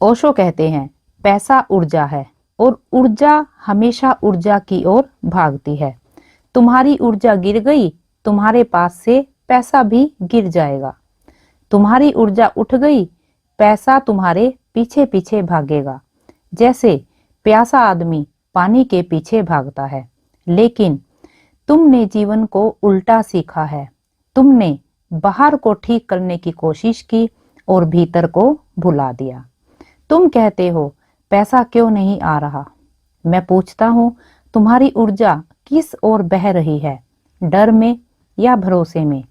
ओशो कहते हैं, पैसा ऊर्जा है और ऊर्जा हमेशा ऊर्जा की ओर भागती है। तुम्हारी ऊर्जा गिर गई, तुम्हारे पास से पैसा भी गिर जाएगा। तुम्हारी ऊर्जा उठ गई, पैसा तुम्हारे पीछे पीछे भागेगा। जैसे प्यासा आदमी पानी के पीछे भागता है। लेकिन तुमने जीवन को उल्टा सीखा है। तुमने बाहर को ठीक करने की कोशिश की और भीतर को भुला दिया। तुम कहते हो, पैसा क्यों नहीं आ रहा? मैं पूछता हूँ, तुम्हारी ऊर्जा किस ओर बह रही है? डर में या भरोसे में?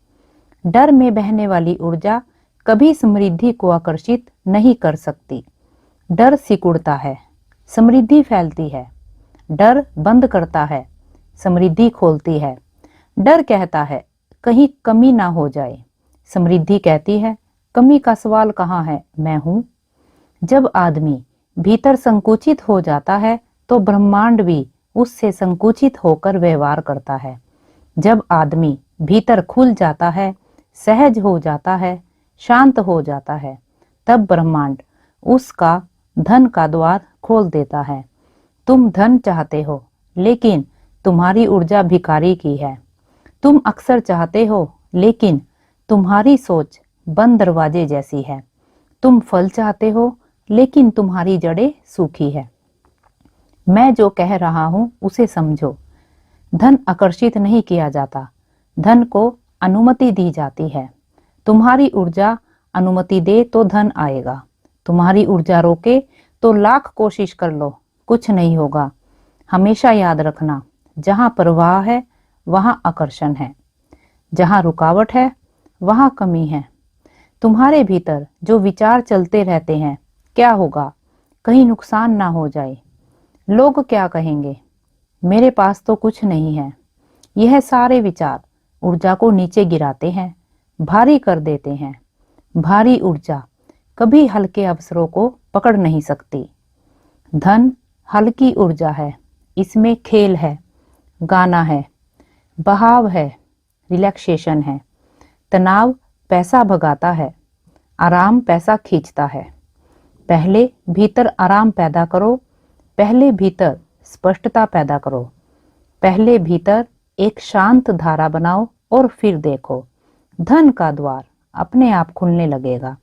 डर में बहने वाली ऊर्जा कभी समृद्धि को आकर्षित नहीं कर सकती। डर सिकुड़ता है, समृद्धि फैलती है। डर बंद करता है, समृद्धि खोलती है। डर कहता है कहीं कमी ना हो जाए, समृद्धि कहती है कमी का सवाल कहाँ है, मैं हूं। जब आदमी भीतर संकुचित हो जाता है तो ब्रह्मांड भी उससे संकुचित होकर व्यवहार करता है। जब आदमी भीतर खुल जाता है, सहज हो जाता है, शांत हो जाता है, तब ब्रह्मांड उसका धन का द्वार खोल देता है। तुम धन चाहते हो, लेकिन तुम्हारी ऊर्जा भिखारी की है। तुम अक्सर चाहते हो, लेकिन तुम्हारी सोच बंद दरवाजे जैसी है। तुम फल चाहते हो, लेकिन तुम्हारी जड़ें सूखी है। मैं जो कह रहा हूं उसे समझो। धन आकर्षित नहीं किया जाता, धन को अनुमति दी जाती है। तुम्हारी ऊर्जा अनुमति दे तो धन आएगा। तुम्हारी ऊर्जा रोके तो लाख कोशिश कर लो, कुछ नहीं होगा। हमेशा याद रखना, जहां प्रवाह है वहां आकर्षण है, जहां रुकावट है वहां कमी है। तुम्हारे भीतर जो विचार चलते रहते हैं, क्या होगा? कहीं नुकसान ना हो जाए। लोग क्या कहेंगे? मेरे पास तो कुछ नहीं है। यह सारे विचार ऊर्जा को नीचे गिराते हैं, भारी कर देते हैं। भारी ऊर्जा कभी हल्के अवसरों को पकड़ नहीं सकती। धन हल्की ऊर्जा है, इसमें खेल है, गाना है, बहाव है, रिलैक्सेशन है। तनाव पैसा भगाता है, आराम पैसा खींचता है। पहले भीतर आराम पैदा करो, पहले भीतर स्पष्टता पैदा करो, पहले भीतर एक शांत धारा बनाओ और फिर देखो, धन का द्वार अपने आप खुलने लगेगा।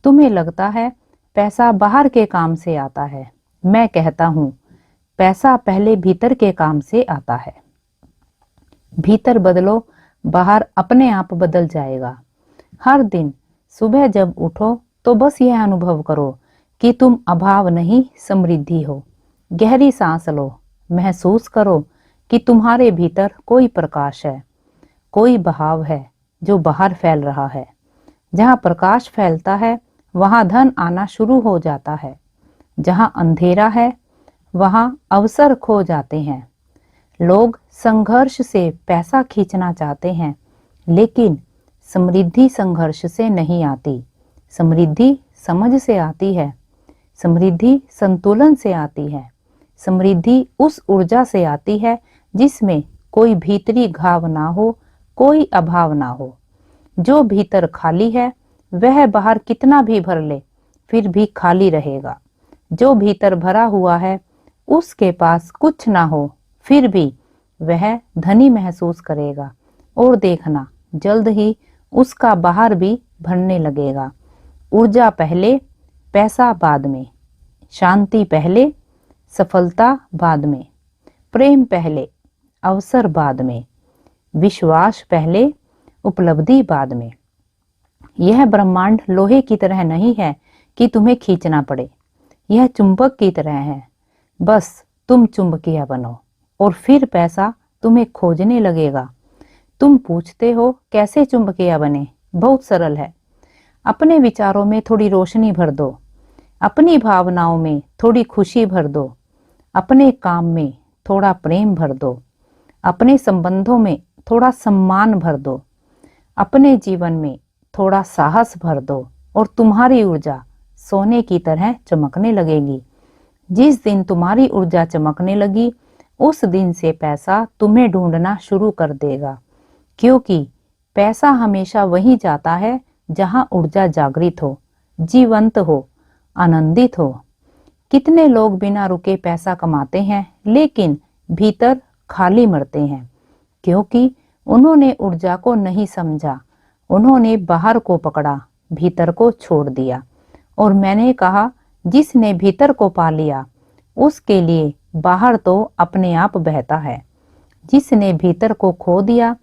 तुम्हें लगता है पैसा बाहर के काम से आता है। मैं कहता हूं, पैसा पहले भीतर के काम से आता है। भीतर बदलो, बाहर अपने आप बदल जाएगा। हर दिन सुबह जब उठो तो बस यह अनुभव करो कि तुम अभाव नहीं समृद्धि हो। गहरी सांस लो, महसूस करो कि तुम्हारे भीतर कोई प्रकाश है, कोई बहाव है जो बाहर फैल रहा है। जहां प्रकाश फैलता है वहां धन आना शुरू हो जाता है। जहां अंधेरा है वहां अवसर खो जाते हैं। लोग संघर्ष से पैसा खींचना चाहते हैं, लेकिन समृद्धि संघर्ष से नहीं आती। समृद्धि समझ से आती है। समृद्धि संतुलन से आती है। समृद्धि उस ऊर्जा से आती है जिसमें कोई भीतरी घाव ना हो, कोई अभाव ना हो। जो भीतर खाली है वह बाहर कितना भी भर ले फिर भी खाली रहेगा। जो भीतर भरा हुआ है उसके पास कुछ ना हो फिर भी वह धनी महसूस करेगा। और देखना, जल्द ही उसका बाहर भी भरने लगेगा। ऊर्जा पहले, पैसा बाद में। शांति पहले, सफलता बाद में। प्रेम पहले, अवसर बाद में। विश्वास पहले, उपलब्धि बाद में। यह ब्रह्मांड लोहे की तरह नहीं है कि तुम्हें खींचना पड़े। यह चुंबक की तरह है, बस तुम चुंबकीय बनो और फिर पैसा तुम्हें खोजने लगेगा। तुम पूछते हो कैसे चुंबकीय बने? बहुत सरल है। अपने विचारों में थोड़ी रोशनी भर दो, अपनी भावनाओं में थोड़ी खुशी भर दो, अपने काम में थोड़ा प्रेम भर दो, अपने संबंधों में थोड़ा सम्मान भर दो, अपने जीवन में थोड़ा साहस भर दो और तुम्हारी ऊर्जा सोने की तरह चमकने लगेगी। जिस दिन तुम्हारी ऊर्जा चमकने लगी उस दिन से पैसा तुम्हें ढूंढना शुरू कर देगा, क्योंकि पैसा हमेशा वहीं जाता है जहां ऊर्जा जागृत हो, जीवंत हो आनंदित हो। कितने लोग बिना रुके पैसा कमाते हैं लेकिन भीतर खाली मरते हैं, क्योंकि उन्होंने ऊर्जा को नहीं समझा। उन्होंने बाहर को पकड़ा, भीतर को छोड़ दिया। और मैंने कहा, जिसने भीतर को पा लिया उसके लिए बाहर तो अपने आप बहता है। जिसने भीतर को खो दिया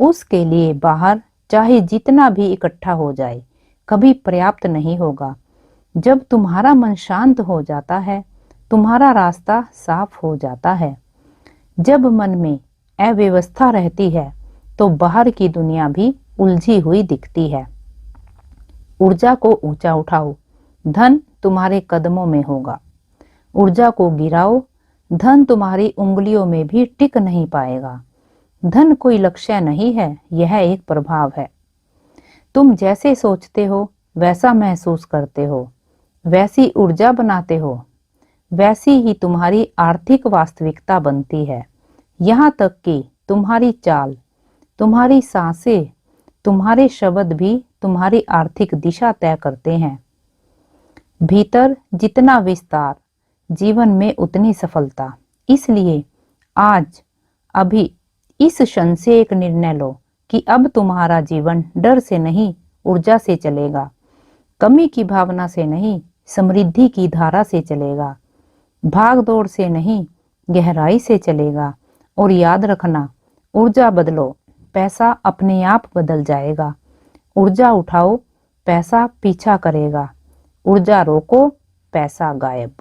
उसके लिए बाहर चाहे जितना भी इकट्ठा हो जाए कभी पर्याप्त नहीं होगा। जब तुम्हारा मन शांत हो जाता है, तुम्हारा रास्ता साफ हो जाता है। जब मन में अव्यवस्था रहती है तो बाहर की दुनिया भी उलझी हुई दिखती है। ऊर्जा को ऊंचा उठाओ, धन तुम्हारे कदमों में होगा। ऊर्जा को गिराओ, धन तुम्हारी उंगलियों में भी टिक नहीं पाएगा। धन कोई लक्ष्य नहीं है, यह एक प्रभाव है। तुम जैसे सोचते हो वैसा महसूस करते हो, वैसी ऊर्जा बनाते हो, वैसी ही तुम्हारी आर्थिक वास्तविकता बनती है। यहाँ तक कि तुम्हारी चाल, तुम्हारी सांसें, तुम्हारे शब्द भी तुम्हारी आर्थिक दिशा तय करते हैं। भीतर जितना विस्तार, जीवन में उतनी सफलता। इसलिए आज अभी इस क्षण से एक निर्णय लो कि अब तुम्हारा जीवन डर से नहीं, ऊर्जा से चलेगा। कमी की भावना से नहीं, समृद्धि की धारा से चलेगा। भाग दौड़ से नहीं, गहराई से चलेगा। और याद रखना, ऊर्जा बदलो, पैसा अपने आप बदल जाएगा। ऊर्जा उठाओ, पैसा पीछा करेगा। ऊर्जा रोको, पैसा गायब।